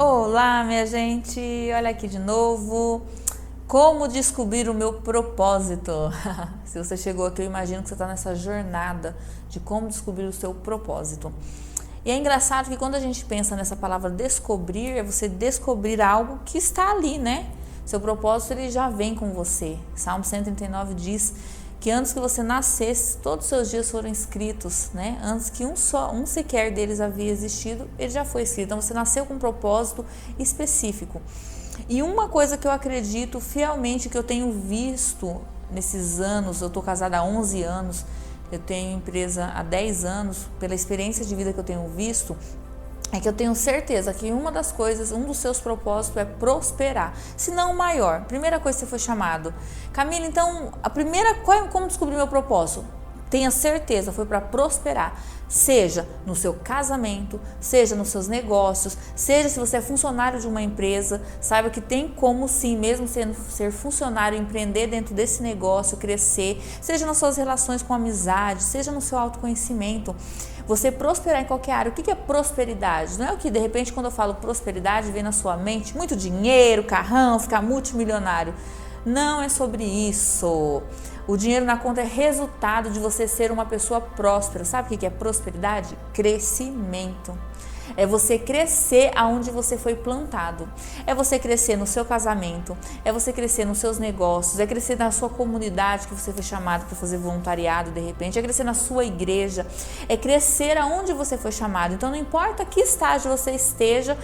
Olá, minha gente! Olha aqui de novo. Como descobrir o meu propósito? Se você chegou aqui, eu imagino que você está nessa jornada de como descobrir o seu propósito. E é engraçado que quando a gente pensa nessa palavra descobrir, é você descobrir algo que está ali, né? Seu propósito, ele já vem com você. Salmo 139 diz que antes que você nascesse, todos os seus dias foram escritos, né? Antes que um sequer deles havia existido, ele já foi escrito. Então você nasceu com um propósito específico. E uma coisa que eu acredito fielmente, que eu tenho visto nesses anos, eu estou casada há 11 anos, eu tenho empresa há 10 anos, pela experiência de vida que eu tenho visto, é que eu tenho certeza que uma das coisas, um dos seus propósitos é prosperar, se não o maior. Primeira coisa que você foi chamado. Camila, então, como descobrir meu propósito? Tenha certeza, foi para prosperar. Seja no seu casamento, seja nos seus negócios, seja se você é funcionário de uma empresa, saiba que tem como sim, mesmo ser funcionário, empreender dentro desse negócio, crescer, seja nas suas relações com amizade, seja no seu autoconhecimento. Você prosperar em qualquer área. O que é prosperidade? Não é o que de repente quando eu falo prosperidade vem na sua mente muito dinheiro, carrão, ficar multimilionário. Não é sobre isso. O dinheiro na conta é resultado de você ser uma pessoa próspera. Sabe o que é prosperidade? Crescimento. É você crescer aonde você foi plantado. É você crescer no seu casamento, é você crescer nos seus negócios, é crescer na sua comunidade que você foi chamado para fazer voluntariado de repente, é crescer na sua igreja, é crescer aonde você foi chamado. Então não importa que estágio você esteja,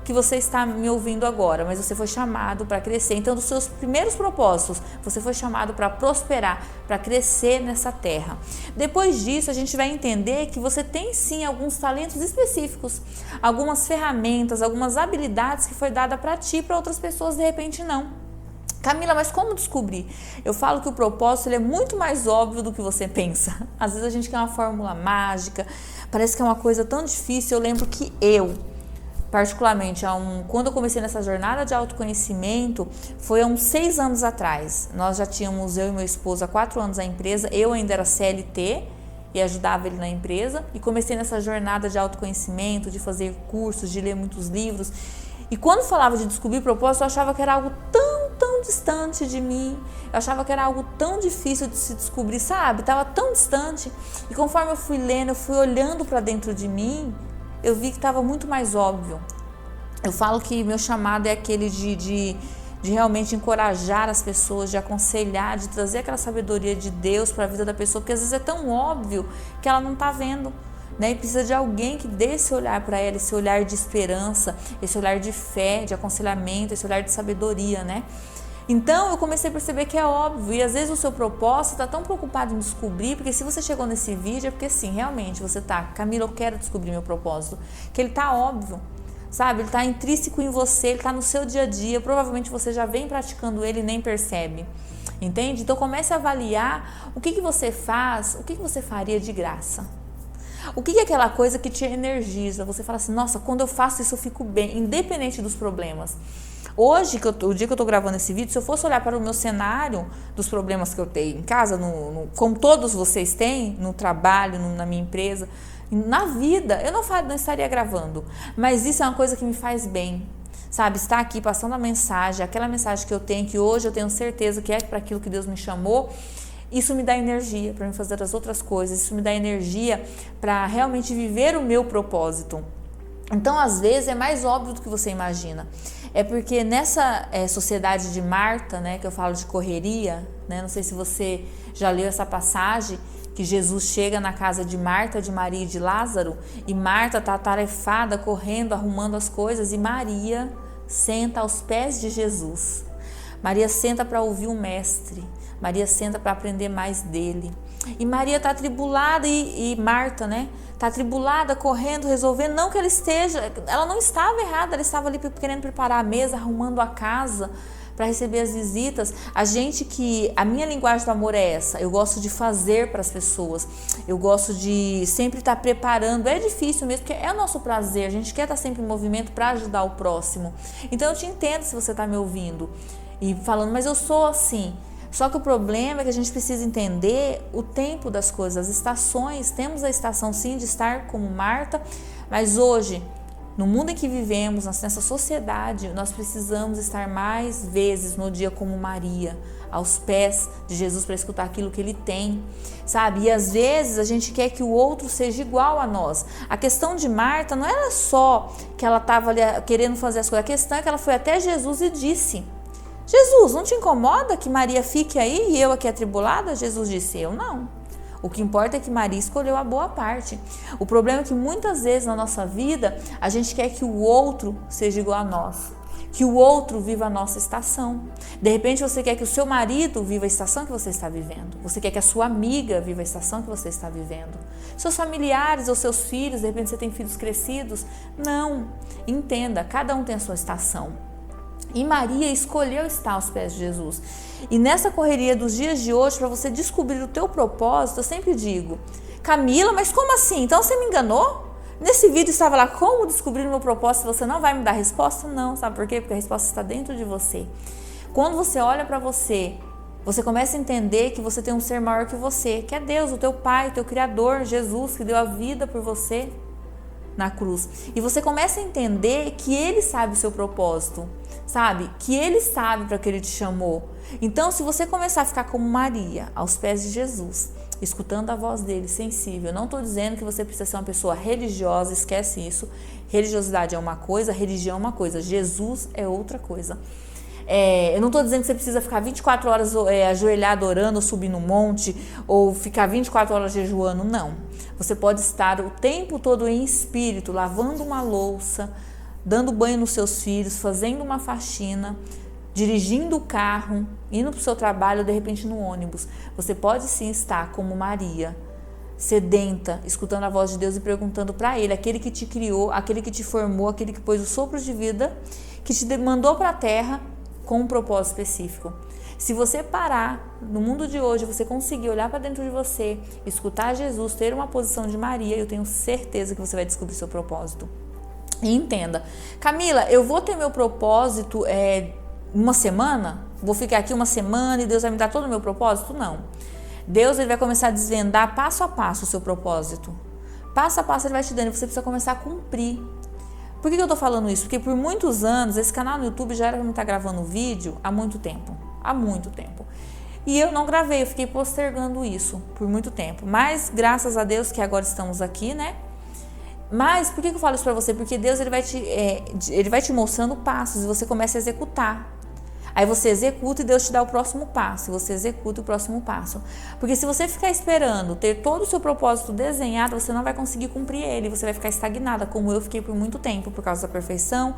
que você está me ouvindo agora, mas você foi chamado para crescer. Então, dos seus primeiros propósitos, você foi chamado para prosperar, para crescer nessa terra. Depois disso, a gente vai entender que você tem sim alguns talentos específicos, algumas ferramentas, algumas habilidades que foi dada para ti, para outras pessoas de repente não. Camila, mas como descobrir? Eu falo que o propósito ele é muito mais óbvio do que você pensa. Às vezes a gente quer uma fórmula mágica, parece que é uma coisa tão difícil. Eu lembro que particularmente, quando eu comecei nessa jornada de autoconhecimento, foi há uns 6 anos atrás. Nós já tínhamos, eu e meu esposo, há 4 anos a empresa. Eu ainda era CLT e ajudava ele na empresa. E comecei nessa jornada de autoconhecimento, de fazer cursos, de ler muitos livros. E quando falava de descobrir propósito, eu achava que era algo tão distante de mim. Eu achava que era algo tão difícil de se descobrir, sabe? Estava tão distante. E conforme eu fui lendo, eu fui olhando para dentro de mim, eu vi que estava muito mais óbvio. Eu falo que meu chamado é aquele de realmente encorajar as pessoas, de aconselhar, de trazer aquela sabedoria de Deus para a vida da pessoa, porque às vezes é tão óbvio que ela não está vendo, né? E precisa de alguém que dê esse olhar para ela, esse olhar de esperança, esse olhar de fé, de aconselhamento, esse olhar de sabedoria, né? Então eu comecei a perceber que é óbvio, e às vezes o seu propósito está tão preocupado em descobrir, porque se você chegou nesse vídeo é porque sim, realmente você tá, Camila, eu quero descobrir meu propósito, que ele tá óbvio, sabe, ele tá intrínseco em você, ele tá no seu dia a dia, provavelmente você já vem praticando ele e nem percebe, entende? Então comece a avaliar o que você faz, o que você faria de graça. O que é aquela coisa que te energiza? Você fala assim, nossa, quando eu faço isso eu fico bem, independente dos problemas. Hoje, o dia que eu tô gravando esse vídeo, se eu fosse olhar para o meu cenário dos problemas que eu tenho em casa, como todos vocês têm, no trabalho, na minha empresa, na vida, eu não estaria gravando. Mas isso é uma coisa que me faz bem, sabe? Estar aqui passando a mensagem, aquela mensagem que eu tenho, que hoje eu tenho certeza que é para aquilo que Deus me chamou. Isso me dá energia para me fazer as outras coisas, isso me dá energia para realmente viver o meu propósito. Então, às vezes, é mais óbvio do que você imagina. É porque nessa sociedade de Marta, né, que eu falo de correria, né, não sei se você já leu essa passagem, que Jesus chega na casa de Marta, de Maria e de Lázaro, e Marta está atarefada, correndo, arrumando as coisas, e Maria senta aos pés de Jesus. Maria senta para ouvir o mestre, Maria senta para aprender mais dele. E Maria está atribulada e Marta, né? Está atribulada, correndo, resolvendo. Não que ela não estava errada, ela estava ali querendo preparar a mesa, arrumando a casa para receber as visitas. A minha linguagem do amor é essa. Eu gosto de fazer para as pessoas. Eu gosto de sempre estar preparando. É difícil mesmo, porque é o nosso prazer. A gente quer estar sempre em movimento para ajudar o próximo. Então eu te entendo se você está me ouvindo e falando, mas eu sou assim. Só que o problema é que a gente precisa entender o tempo das coisas, as estações. Temos a estação sim de estar como Marta, mas hoje No mundo em que vivemos, nessa sociedade, nós precisamos estar mais vezes no dia como Maria, aos pés de Jesus para escutar aquilo que Ele tem, sabe? E às vezes a gente quer que o outro seja igual a nós. A questão de Marta não era só que ela estava ali querendo fazer as coisas, a questão é que ela foi até Jesus e disse: Jesus, não te incomoda que Maria fique aí e eu aqui atribulada? Jesus disse: eu não. O que importa é que Maria escolheu a boa parte. O problema é que muitas vezes na nossa vida a gente quer que o outro seja igual a nós, que o outro viva a nossa estação. De repente você quer que o seu marido viva a estação que você está vivendo. Você quer que a sua amiga viva a estação que você está vivendo. Seus familiares ou seus filhos, de repente você tem filhos crescidos. Não, entenda, cada um tem a sua estação. E Maria escolheu estar aos pés de Jesus. E nessa correria dos dias de hoje, para você descobrir o teu propósito, eu sempre digo: Camila, mas como assim? Então você me enganou? Nesse vídeo estava lá, como descobrir o meu propósito, você não vai me dar resposta? Não, sabe por quê? Porque a resposta está dentro de você. Quando você olha para você, você começa a entender que você tem um ser maior que você, que é Deus, o teu Pai, teu Criador, Jesus, que deu a vida por você na cruz. E você começa a entender que Ele sabe o seu propósito, sabe? Que Ele sabe para que Ele te chamou. Então, se você começar a ficar como Maria, aos pés de Jesus, escutando a voz dele, sensível, não estou dizendo que você precisa ser uma pessoa religiosa, esquece isso. Religiosidade é uma coisa, religião é uma coisa, Jesus é outra coisa. Eu não estou dizendo que você precisa ficar 24 horas ajoelhado orando, ou subir no monte, ou ficar 24 horas jejuando, não. Você pode estar o tempo todo em espírito, lavando uma louça, dando banho nos seus filhos, fazendo uma faxina, dirigindo o carro, indo para o seu trabalho, de repente no ônibus. Você pode sim estar como Maria, sedenta, escutando a voz de Deus e perguntando para Ele, aquele que te criou, aquele que te formou, aquele que pôs o sopro de vida, que te mandou para a terra com um propósito específico. Se você parar no mundo de hoje, você conseguir olhar para dentro de você, escutar Jesus, ter uma posição de Maria, eu tenho certeza que você vai descobrir seu propósito. E entenda, Camila, eu vou ter meu propósito uma semana? Vou ficar aqui uma semana e Deus vai me dar todo o meu propósito? Não. Deus ele vai começar a desvendar passo a passo o seu propósito. Passo a passo ele vai te dando e você precisa começar a cumprir. Por que eu tô falando isso? Porque por muitos anos, esse canal no YouTube já era para me estar gravando vídeo há muito tempo. E eu não gravei, eu fiquei postergando isso por muito tempo. Mas graças a Deus que agora estamos aqui, né? Mas por que eu falo isso para você? Porque Deus ele vai te mostrando passos e você começa a executar. Aí você executa e Deus te dá o próximo passo. E você executa o próximo passo. Porque se você ficar esperando ter todo o seu propósito desenhado, você não vai conseguir cumprir ele. Você vai ficar estagnada, como eu fiquei por muito tempo, por causa da perfeição,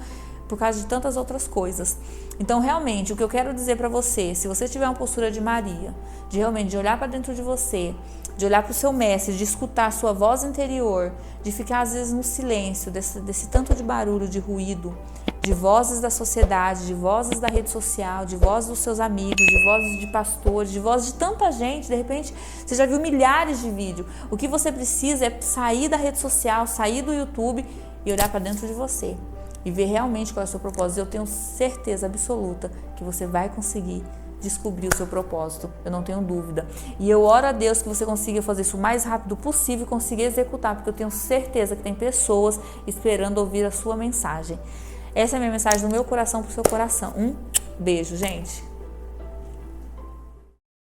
por causa de tantas outras coisas. Então, realmente, o que eu quero dizer para você, se você tiver uma postura de Maria, de realmente de olhar para dentro de você, de olhar para o seu mestre, de escutar a sua voz interior, de ficar às vezes no silêncio, desse tanto de barulho, de ruído, de vozes da sociedade, de vozes da rede social, de vozes dos seus amigos, de vozes de pastores, de vozes de tanta gente. De repente, você já viu milhares de vídeos. O que você precisa é sair da rede social, sair do YouTube e olhar para dentro de você e ver realmente qual é o seu propósito. Eu tenho certeza absoluta que você vai conseguir descobrir o seu propósito, eu não tenho dúvida. E eu oro a Deus que você consiga fazer isso o mais rápido possível e consiga executar, porque eu tenho certeza que tem pessoas esperando ouvir a sua mensagem. Essa é a minha mensagem do meu coração para o seu coração. Um beijo, gente!